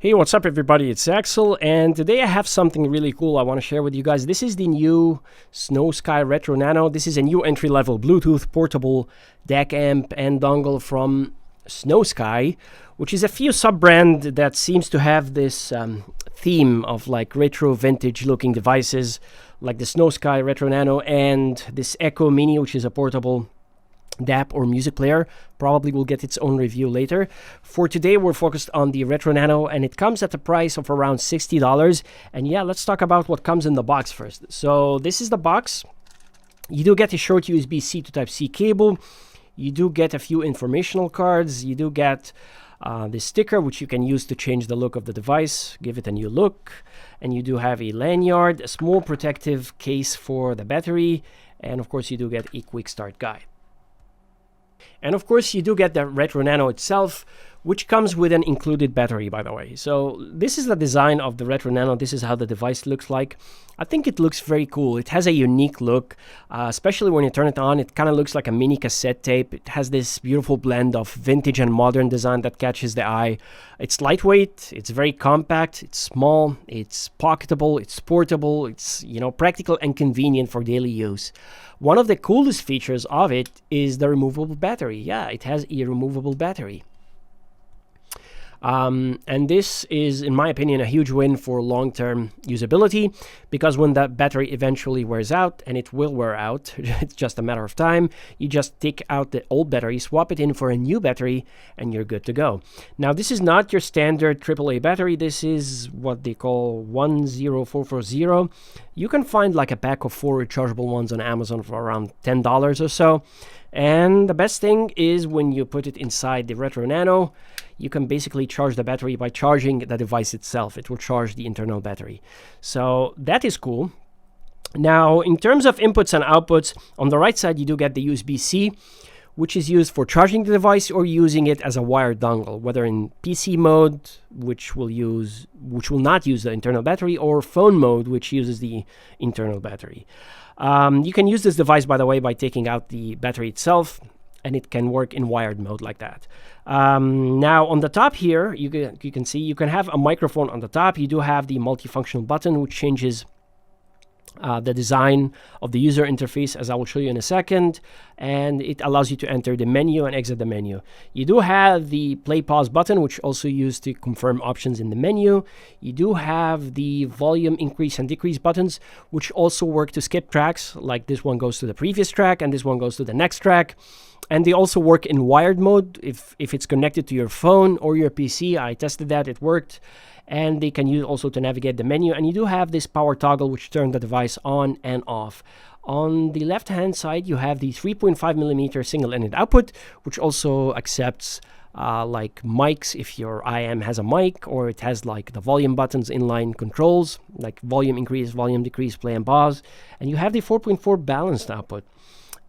Hey, what's up everybody? It's Axel, and today I have something really cool I want to share with you guys. This is the new Snowsky Retro Nano. This is a new entry-level Bluetooth portable DAC amp and dongle from Snowsky, which is a few sub-brand that seems to have this theme of like retro vintage looking devices like the Snowsky Retro Nano and this Echo Mini, which is a portable DAP or music player. Probably will get its own review later. For today, we're focused on the Retro Nano, and it comes at the price of around $60. And yeah, let's talk about what comes in the box first. So this is the box. You do get a short USB-C to Type-C cable. You do get a few informational cards. You do get this sticker, which you can use to change the look of the device, give it a new look. And you do have a lanyard, a small protective case for the battery, and of course you do get a quick start guide. And of course, you do get the Retro Nano itself, which comes with an included battery, by the way. So this is the design of the Retro Nano. This is how the device looks like. I think it looks very cool. It has a unique look, especially when you turn it on. It kind of looks like a mini cassette tape. It has this beautiful blend of vintage and modern design that catches the eye. It's lightweight, it's very compact, it's small, it's pocketable, it's portable, it's practical and convenient for daily use. One of the coolest features of it is the removable battery. Yeah, it has a removable battery. And this is, in my opinion, a huge win for long-term usability, because when that battery eventually wears out, and it will wear out, it's just a matter of time, you just take out the old battery, swap it in for a new battery, and you're good to go. Now, this is not your standard AAA battery. This is what they call 10440. You can find like a pack of 4 rechargeable ones on Amazon for around $10 or so. And the best thing is when you put it inside the Retro Nano, you can basically charge the battery by charging the device itself. It will charge the internal battery. So that is cool. Now, in terms of inputs and outputs, on the right side, you do get the USB-C, which is used for charging the device or using it as a wired dongle, whether in PC mode, which will not use the internal battery, or phone mode, which uses the internal battery. You can use this device, by the way, by taking out the battery itself, and it can work in wired mode like that. Now, on the top here, you can see you can have a microphone on the top. You do have the multifunctional button, which changes the design of the user interface, as I will show you in a second, and it allows you to enter the menu and exit the menu. You do have the play pause button, which also used to confirm options in the menu. You do have the volume increase and decrease buttons, which also work to skip tracks, like this one goes to the previous track and this one goes to the next track. And they also work in wired mode if it's connected to your phone or your PC. I tested that, it worked. And they can use also to navigate the menu. And you do have this power toggle, which turns the device on and off. On the left-hand side, you have the 3.5mm single-ended output, which also accepts like mics if your IM has a mic, or it has like the volume buttons, inline controls, like volume increase, volume decrease, play and pause. And you have the 4.4 balanced output.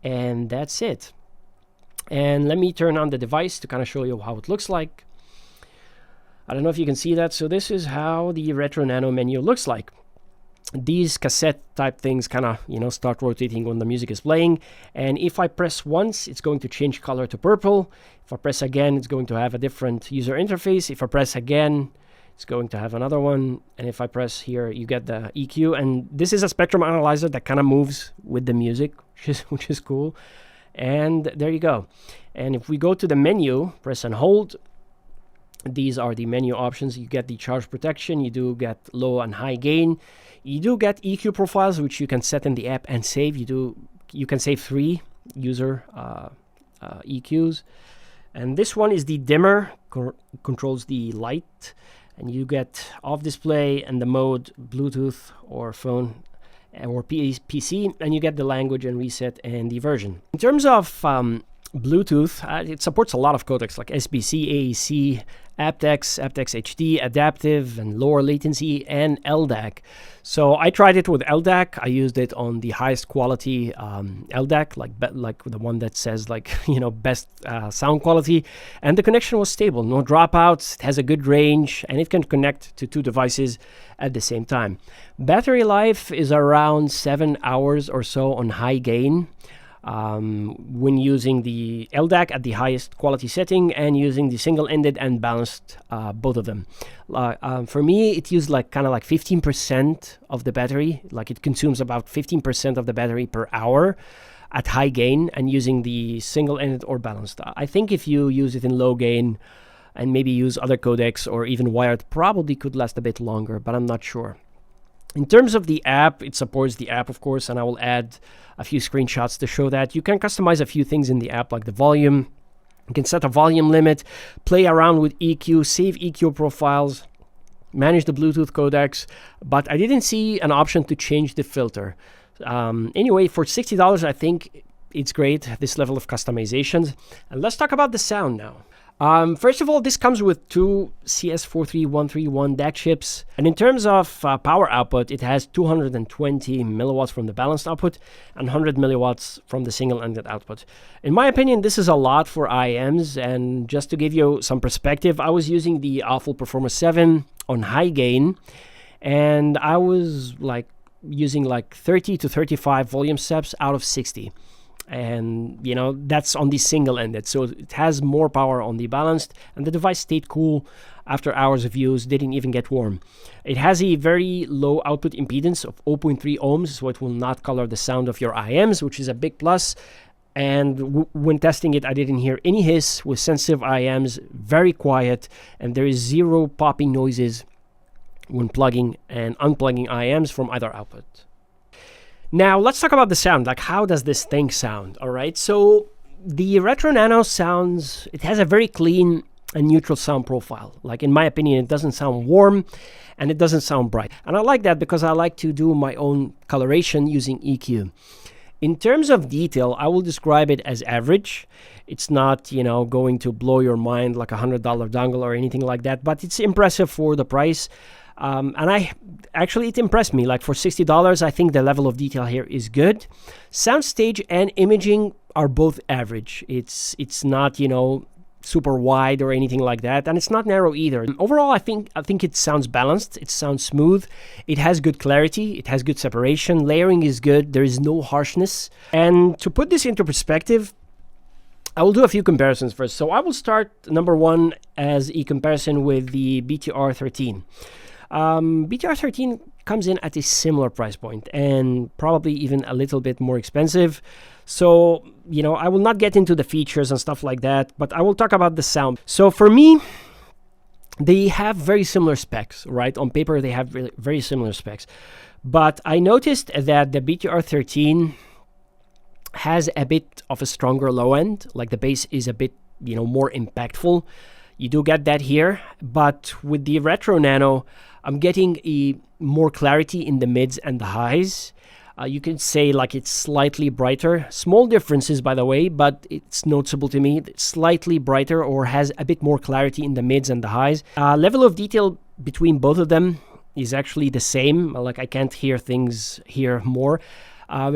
And that's it. And let me turn on the device to kind of show you how it looks like. I don't know if you can see that. So this is how the Retro Nano menu looks like. These cassette type things kind of, start rotating when the music is playing. And if I press once, it's going to change color to purple. If I press again, it's going to have a different user interface. If I press again, it's going to have another one. And if I press here, you get the EQ. And this is a spectrum analyzer that kind of moves with the music, which is cool. And there you go. And if we go to the menu, press and hold, these are the menu options. You get the charge protection, you do get low and high gain, you do get EQ profiles, which you can set in the app and save. You can save 3 user EQs. And this one is the dimmer, controls the light, and you get off display and the mode Bluetooth or phone or PC, and you get the language and reset and the version. In terms of Bluetooth, it supports a lot of codecs like SBC, AAC, aptX, aptX HD, adaptive and lower latency, and LDAC. So I tried it with LDAC. I used it on the highest quality LDAC, like the one that says best sound quality, and the connection was stable, no dropouts. It has a good range, and it can connect to 2 devices at the same time. Battery life is around 7 hours or so on high gain. when using the LDAC at the highest quality setting and using the single-ended and balanced, both of them. For me, it used like kind of like 15% of the battery. Like it consumes about 15% of the battery per hour at high gain and using the single-ended or balanced. I think if you use it in low gain and maybe use other codecs or even wired, probably could last a bit longer, but I'm not sure. In terms of the app, it supports the app, of course, and I will add a few screenshots to show that. You can customize a few things in the app, like the volume. You can set a volume limit, play around with EQ, save EQ profiles, manage the Bluetooth codecs, but I didn't see an option to change the filter. Anyway, for $60, I think it's great, this level of customizations. And let's talk about the sound now. First of all, this comes with two CS43131 DAC chips. And in terms of power output, it has 220 milliwatts from the balanced output and 100 milliwatts from the single-ended output. In my opinion, this is a lot for IEMs. And just to give you some perspective, I was using the Awful Performance 7 on high gain. And I was like using like 30 to 35 volume steps out of 60. And you know, that's on the single-ended, so it has more power on the balanced, and the device stayed cool after hours of use, didn't even get warm. It has a very low output impedance of 0.3 ohms, so it will not color the sound of your IEMs, which is a big plus. And when testing it, I didn't hear any hiss with sensitive IEMs, very quiet, and there is zero popping noises when plugging and unplugging IEMs from either output. Now, let's talk about the sound. Like, how does this thing sound? All right, so the Retro Nano sounds, it has a very clean and neutral sound profile. Like, in my opinion, it doesn't sound warm and it doesn't sound bright. And I like that because I like to do my own coloration using EQ. In terms of detail, I will describe it as average. It's not, you know, going to blow your mind like a $100 dongle or anything like that, but it's impressive for the price. And it impressed me. Like for $60, I think the level of detail here is good. Soundstage and imaging are both average. It's not, you know, super wide or anything like that, and it's not narrow either. Overall, I think it sounds balanced. It sounds smooth. It has good clarity. It has good separation. Layering is good. There is no harshness. And to put this into perspective, I will do a few comparisons first. So I will start number one as a comparison with the BTR13. BTR13 comes in at a similar price point and probably even a little bit more expensive. So, you know, I will not get into the features and stuff like that, but I will talk about the sound. So for me, they have very similar specs, right? On paper, they have very similar specs. But I noticed that the BTR13 has a bit of a stronger low end, like the bass is a bit, you know, more impactful. You do get that here, but with the Retro Nano, I'm getting a more clarity in the mids and the highs. You can say like it's slightly brighter. Small differences, by the way, but it's noticeable to me. It's slightly brighter or has a bit more clarity in the mids and the highs. Level of detail between both of them is actually the same. Like I can't hear things here more.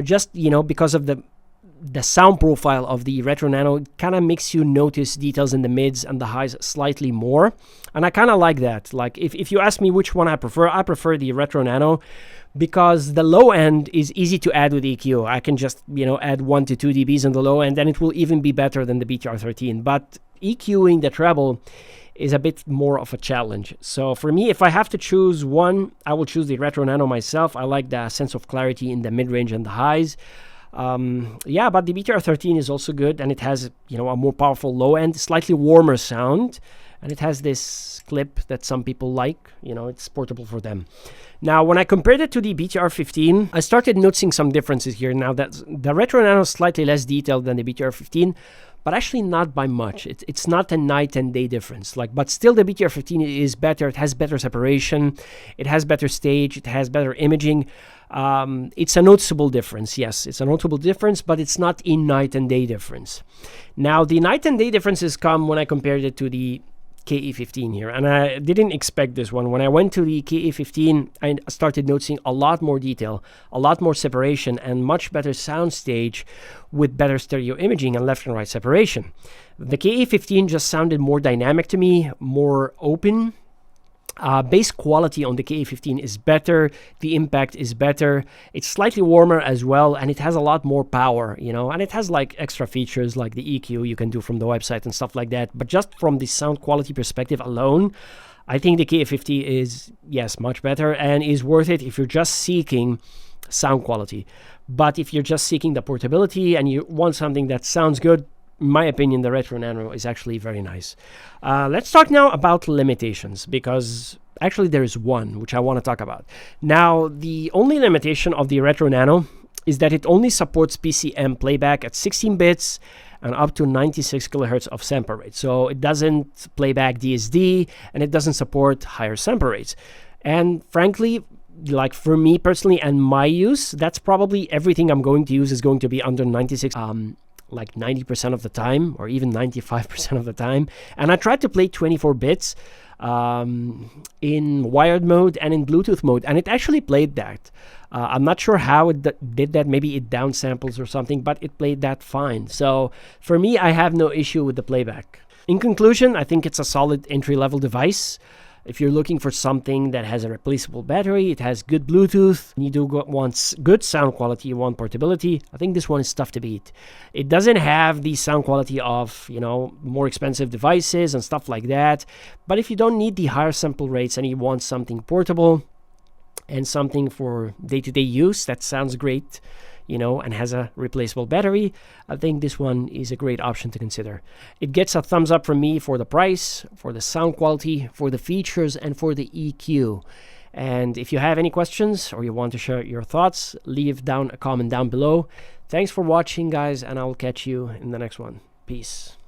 Just, you know, because of the sound profile of the Retro Nano, it kind of makes you notice details in the mids and the highs slightly more. And I kind of like that. Like if you ask me which one I prefer the Retro Nano because the low end is easy to add with EQ. I can just, you know, add 1 to 2 dBs on the low end and it will even be better than the BTR13. But EQing the treble is a bit more of a challenge. So for me, if I have to choose one, I will choose the Retro Nano myself. I like the sense of clarity in the mid-range and the highs. Yeah, but the BTR13 is also good, and it has, you know, a more powerful low end, slightly warmer sound, and it has this clip that some people like. You know, it's portable for them. Now, when I compared it to the BTR15, I started noticing some differences here. Now, that the Retro Nano is slightly less detailed than the BTR15, but actually not by much. It's not a night and day difference. But still, the BTR15 is better. It has better separation. It has better stage. It has better imaging. It's a noticeable difference. Yes, it's a notable difference, but it's not a night and day difference. Now, the night and day differences come when I compared it to the KE15 here, and I didn't expect this one. When I went to the KE15, I started noticing a lot more detail, a lot more separation, and much better sound stage with better stereo imaging and left and right separation. The KE15 just sounded more dynamic to me, more open, Base quality on the KA15 is better, the impact is better, it's slightly warmer as well, and it has a lot more power, you know, and it has like extra features like the EQ you can do from the website and stuff like that. But just from the sound quality perspective alone, I think the KA50 is, yes, much better and is worth it if you're just seeking sound quality. But if you're just seeking the portability and you want something that sounds good, in my opinion, the Retro Nano is actually very nice. Let's talk now about limitations, because actually there is one which I want to talk about. Now, the only limitation of the Retro Nano is that it only supports PCM playback at 16 bits and up to 96 kilohertz of sample rate. So it doesn't play back DSD, and it doesn't support higher sample rates. And frankly, like for me personally and my use, that's probably everything I'm going to use is going to be under 96 like 90% of the time, or even 95% of the time. And I tried to play 24 bits in wired mode and in Bluetooth mode, and it actually played that. I'm not sure how it did that. Maybe it downsamples or something, but it played that fine. So for me, I have no issue with the playback. In conclusion, I think it's a solid entry-level device. If you're looking for something that has a replaceable battery, it has good Bluetooth, you do want good sound quality, you want portability, I think this one is tough to beat. It doesn't have the sound quality of, you know, more expensive devices and stuff like that. But if you don't need the higher sample rates and you want something portable and something for day-to-day use that sounds great, you know, and has a replaceable battery, I think this one is a great option to consider. It gets a thumbs up from me for the price, for the sound quality, for the features, and for the EQ. And if you have any questions or you want to share your thoughts, leave down a comment down below. Thanks for watching, guys, and I will catch you in the next one. Peace.